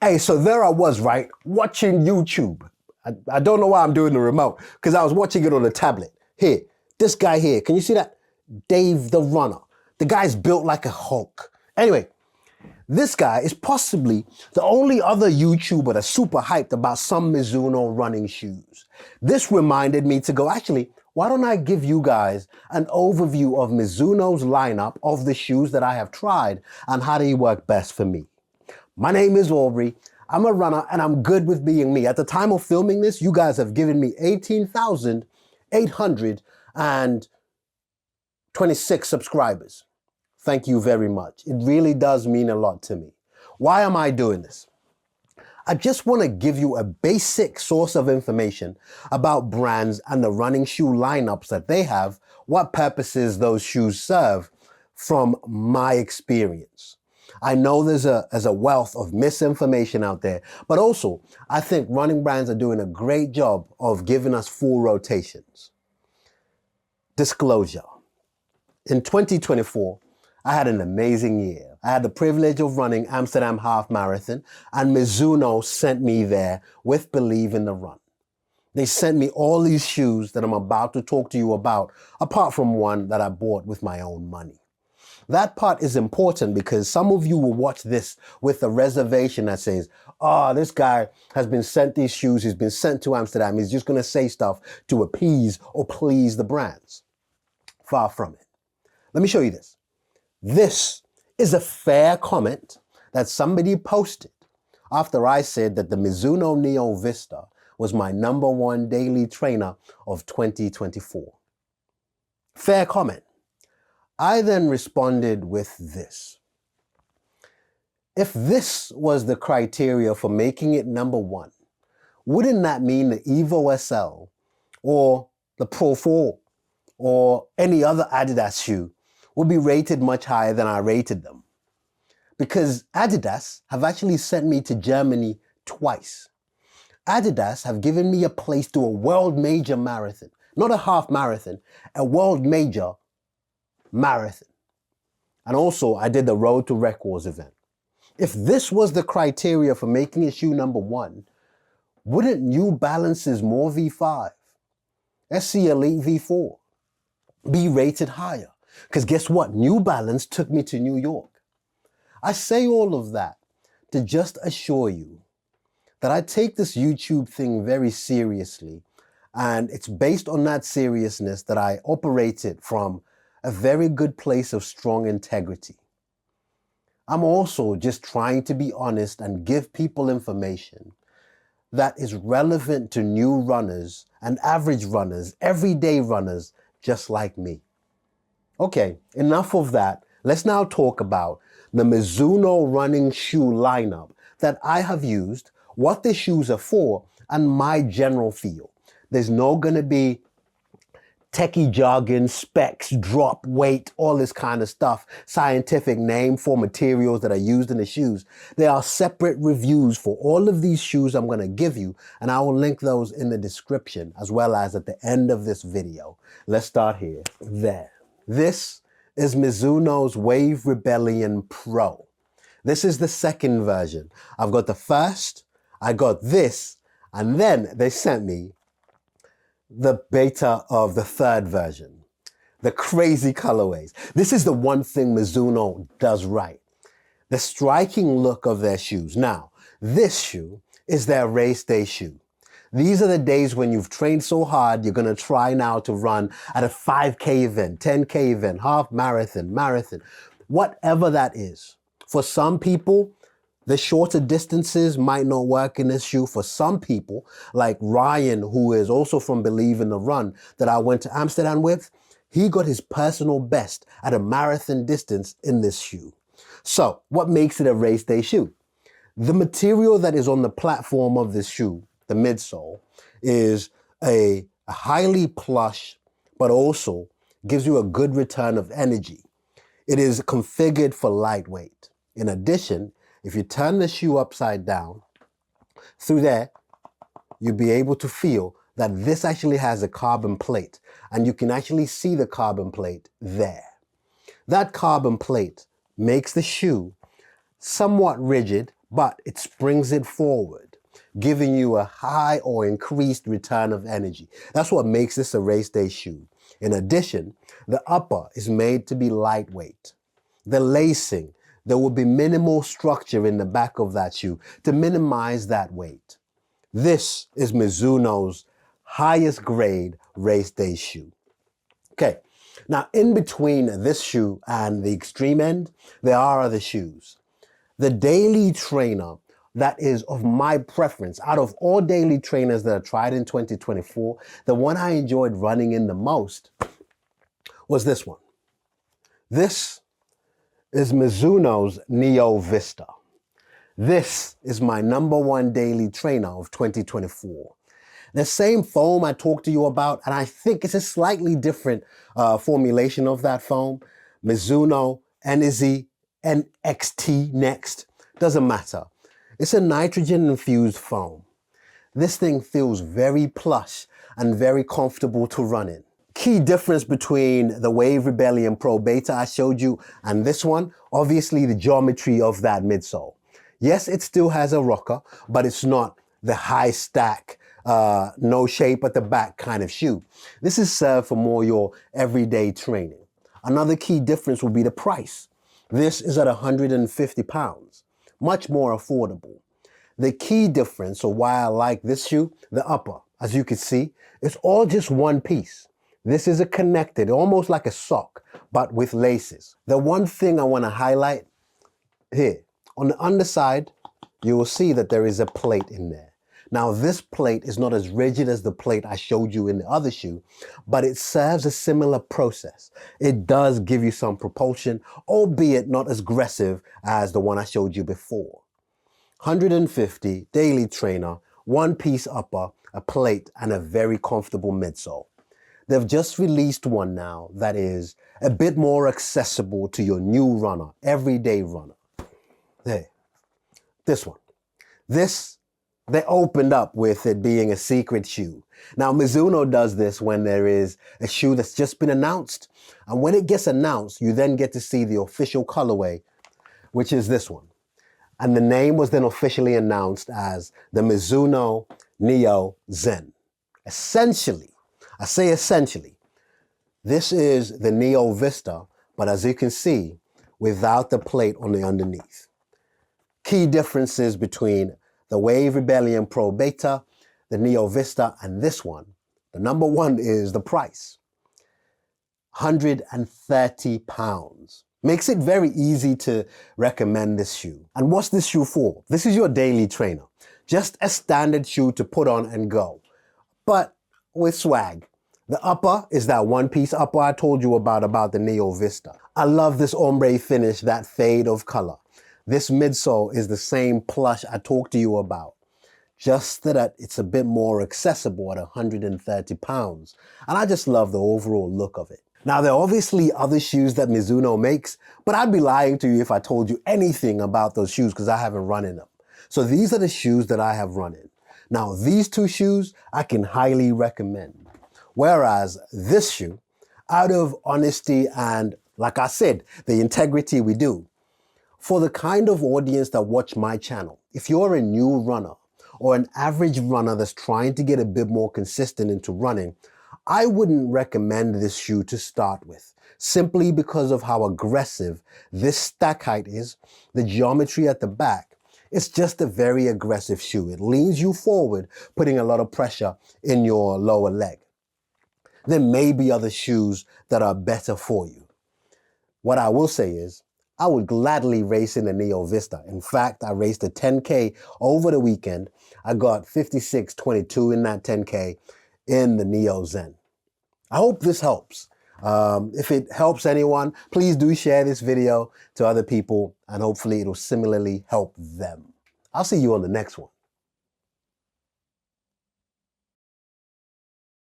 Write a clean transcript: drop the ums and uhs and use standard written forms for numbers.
Hey, so there I was, right, watching YouTube. I don't know why I'm doing the remote, because I was watching it on a tablet. Here, this guy here, can you see that? Dave the Runner. The guy's built like a Hulk. Anyway, this guy is possibly the only other YouTuber that's super hyped about some Mizuno running shoes. This reminded me to go, actually, why don't I give you guys an overview of Mizuno's lineup of the shoes that I have tried and how they work best for me. My name is Aubrey. I'm a runner and I'm good with being me. At the time of filming this, you guys have given me 18,826 subscribers. Thank you very much. It really does mean a lot to me. Why am I doing this? I just want to give you a basic source of information about brands and the running shoe lineups that they have, what purposes those shoes serve from my experience. I know there's a wealth of misinformation out there, but also I think running brands are doing a great job of giving us full rotations. Disclosure. In 2024, I had an amazing year. I had the privilege of running Amsterdam Half Marathon, and Mizuno sent me there with Believe in the Run. They sent me all these shoes that I'm about to talk to you about, apart from one that I bought with my own money. That part is important because some of you will watch this with a reservation that says, oh, this guy has been sent these shoes, he's been sent to Amsterdam, he's just going to say stuff to appease or please the brands. Far from it. Let me show you this. This is a fair comment that somebody posted after I said that the Mizuno Neo Vista was my #1 daily trainer of 2024. Fair comment. I then responded with this. If this was the criteria for making it #1, wouldn't that mean the Evo SL or the Pro 4 or any other Adidas shoe would be rated much higher than I rated them? Because Adidas have actually sent me to Germany twice. Adidas have given me a place to a world major marathon, not a half marathon, a world major marathon. And also I did the Road to Records event. If this was the criteria for making a shoe #1, wouldn't New Balance's More V5, SC Elite V4 be rated higher? Because guess what? New Balance took me to New York. I say all of that to just assure you that I take this YouTube thing very seriously, and it's based on that seriousness that I operate it from a very good place of strong integrity. I'm also just trying to be honest and give people information that is relevant to new runners and average runners, everyday runners just like me. Okay, enough of that. Let's now talk about the Mizuno running shoe lineup that I have used, what the shoes are for, and my general feel. There's no going to be techie jargon, specs, drop, weight, all this kind of stuff, scientific name for materials that are used in the shoes. There are separate reviews for all of these shoes I'm going to give you, and I will link those in the description as well as at the end of this video. Let's start here. There. This is Mizuno's Wave Rebellion Pro. This is the second version. I've got the first, I got this, and then they sent me the beta of the third version, the crazy colorways. This is the one thing Mizuno does right. The striking look of their shoes. Now, this shoe is their race day shoe. These are the days when you've trained so hard, you're going to try now to run at a 5K event, 10K event, half marathon, whatever that is. For some people, the shorter distances might not work in this shoe. For some people, like Ryan, who is also from Believe in the Run, that I went to Amsterdam with, he got his personal best at a marathon distance in this shoe. So, what makes it a race day shoe? The material that is on the platform of this shoe, the midsole, is a highly plush, but also gives you a good return of energy. It is configured for lightweight. In addition, if you turn the shoe upside down, through there, you'll be able to feel that this actually has a carbon plate, and you can actually see the carbon plate there. That carbon plate makes the shoe somewhat rigid, but it springs it forward, giving you a high or increased return of energy. That's what makes this a race day shoe. In addition, the upper is made to be lightweight. The lacing, there will be minimal structure in the back of that shoe to minimize that weight. This is Mizuno's highest grade race day shoe. Okay, now in between this shoe and the extreme end, there are other shoes. The daily trainer that is of my preference, out of all daily trainers that I tried in 2024, the one I enjoyed running in the most was this one. This is Mizuno's Neo Vista. This is my number one daily trainer of 2024. The same foam I talked to you about, and I think it's a slightly different formulation of that foam. Mizuno NZ NXT Next, doesn't matter. It's a nitrogen infused foam. This thing feels very plush and very comfortable to run in. Key difference between the Wave Rebellion Pro Beta I showed you and this one, obviously the geometry of that midsole. Yes, it still has a rocker, but it's not the high stack, no shape at the back kind of shoe. This is served for more your everyday training. Another key difference will be the price. This is at £150, much more affordable. The key difference, or why I like this shoe, the upper, as you can see, it's all just one piece. This is a connected, almost like a sock, but with laces. The one thing I want to highlight here, on the underside, you will see that there is a plate in there. Now, this plate is not as rigid as the plate I showed you in the other shoe, but it serves a similar process. It does give you some propulsion, albeit not as aggressive as the one I showed you before. 150, daily trainer, one piece upper, a plate, and a very comfortable midsole. They've just released one now that is a bit more accessible to your new runner, everyday runner. There, this one. This, they opened up with it being a secret shoe. Now, Mizuno does this when there is a shoe that's just been announced. And when it gets announced, you then get to see the official colorway, which is this one. And the name was then officially announced as the Mizuno Neo Zen. Essentially, I say essentially, this is the Neo Vista, but as you can see, without the plate on the underneath. Key differences between the Wave Rebellion Pro Beta, the Neo Vista, and this one. The number one is the price. £130. Makes it very easy to recommend this shoe. And what's this shoe for? This is your daily trainer. Just a standard shoe to put on and go, but with swag. The upper is that one-piece upper I told you about the Neo Vista. I love this ombre finish, that fade of color. This midsole is the same plush I talked to you about, just that it's a bit more accessible at £130. And I just love the overall look of it. Now, there are obviously other shoes that Mizuno makes, but I'd be lying to you if I told you anything about those shoes because I haven't run in them. So these are the shoes that I have run in. Now, these two shoes I can highly recommend. Whereas this shoe, out of honesty and, like I said, the integrity we do, for the kind of audience that watch my channel, if you're a new runner or an average runner that's trying to get a bit more consistent into running, I wouldn't recommend this shoe to start with, simply because of how aggressive this stack height is, the geometry at the back. It's just a very aggressive shoe. It leans you forward, putting a lot of pressure in your lower leg. There may be other shoes that are better for you. What I will say is, I would gladly race in the Neo Vista. In fact, I raced a 10K over the weekend. I got 56.22 in that 10K in the Neo Zen. I hope this helps. If it helps anyone, please do share this video to other people and hopefully it'll similarly help them. I'll see you on the next one.